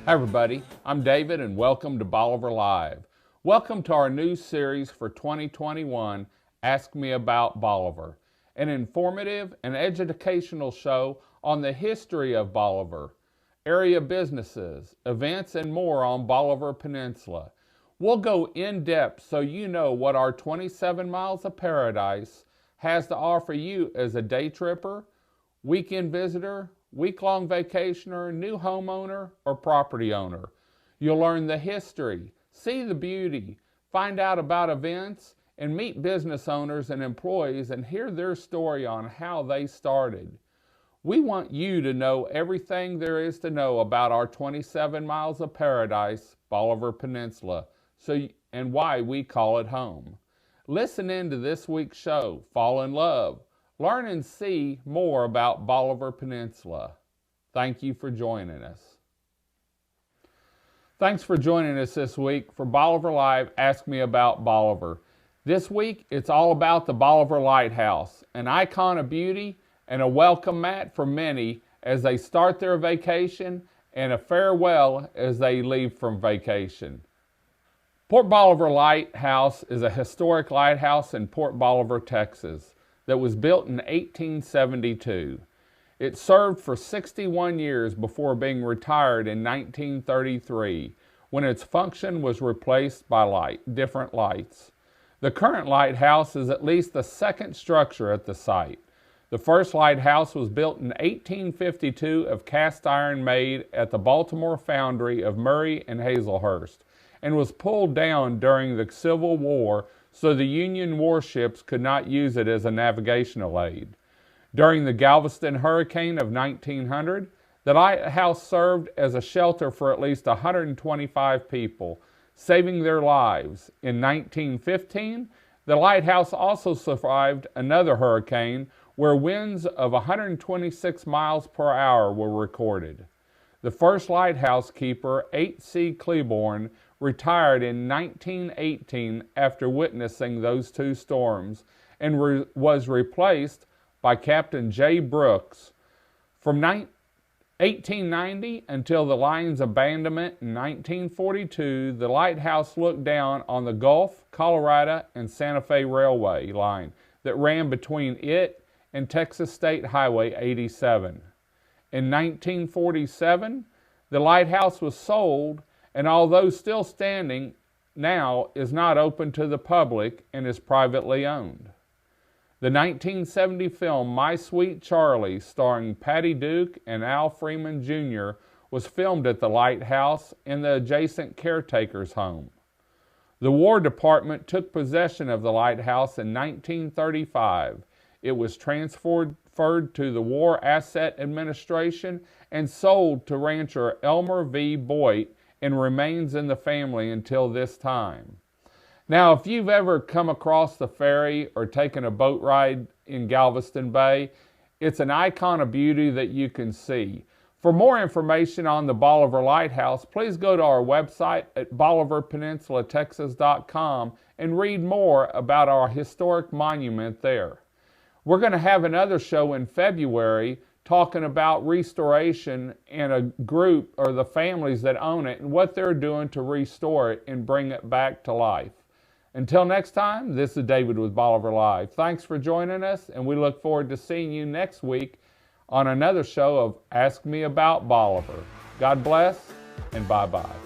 Hi everybody, I'm David and welcome to Bolivar Live. Welcome to our new series for 2021, Ask Me About Bolivar, an informative and educational show on the history of Bolivar, area businesses, events, and more on Bolivar Peninsula. We'll go in depth so you know what our 27 miles of paradise has to offer you as a day tripper, weekend visitor, week-long vacationer, new homeowner, or property owner. You'll learn the history, see the beauty, find out about events, and meet business owners and employees and hear their story on how they started. We want you to know everything there is to know about our 27 miles of paradise, Bolivar Peninsula, and why we call it home. Listen in to this week's show, Fall in Love. Learn and see more about Bolivar Peninsula. Thank you for joining us. Thanks for joining us this week for Bolivar Live, Ask Me About Bolivar. This week, it's all about the Bolivar Lighthouse, an icon of beauty and a welcome mat for many as they start their vacation and a farewell as they leave from vacation. Port Bolivar Lighthouse is a historic lighthouse in Port Bolivar, Texas, that was built in 1872. It served for 61 years before being retired in 1933, when its function was replaced by different lights. The current lighthouse is at least the second structure at the site. The first lighthouse was built in 1852 of cast iron made at the Baltimore foundry of Murray and Hazelhurst, and was pulled down during the Civil War so the Union warships could not use it as a navigational aid. During the Galveston hurricane of 1900, the lighthouse served as a shelter for at least 125 people, saving their lives. In 1915, the lighthouse also survived another hurricane where winds of 126 miles per hour were recorded. The first lighthouse keeper, H.C. Claiborne, retired in 1918 after witnessing those two storms and was replaced by Captain J. Brooks. From 1890 until the line's abandonment in 1942, the lighthouse looked down on the Gulf, Colorado, and Santa Fe Railway line that ran between it and Texas State Highway 87. In 1947, the lighthouse was sold, and although still standing, now is not open to the public and is privately owned. The 1970 film My Sweet Charlie, starring Patty Duke and Al Freeman Jr., was filmed at the lighthouse in the adjacent caretaker's home. The War Department took possession of the lighthouse in 1935. It was transferred to the War Asset Administration and sold to rancher Elmer V. Boyd, and remains in the family until this time. Now, if you've ever come across the ferry or taken a boat ride in Galveston Bay, it's an icon of beauty that you can see. For more information on the Bolivar Lighthouse, please go to our website at bolivarpeninsula.texas.com and read more about our historic monument there. We're going to have another show in February talking about restoration and a group or the families that own it and what they're doing to restore it and bring it back to life. Until next time, this is David with Bolivar Live. Thanks for joining us, and we look forward to seeing you next week on another show of Ask Me About Bolivar. God bless, and bye-bye.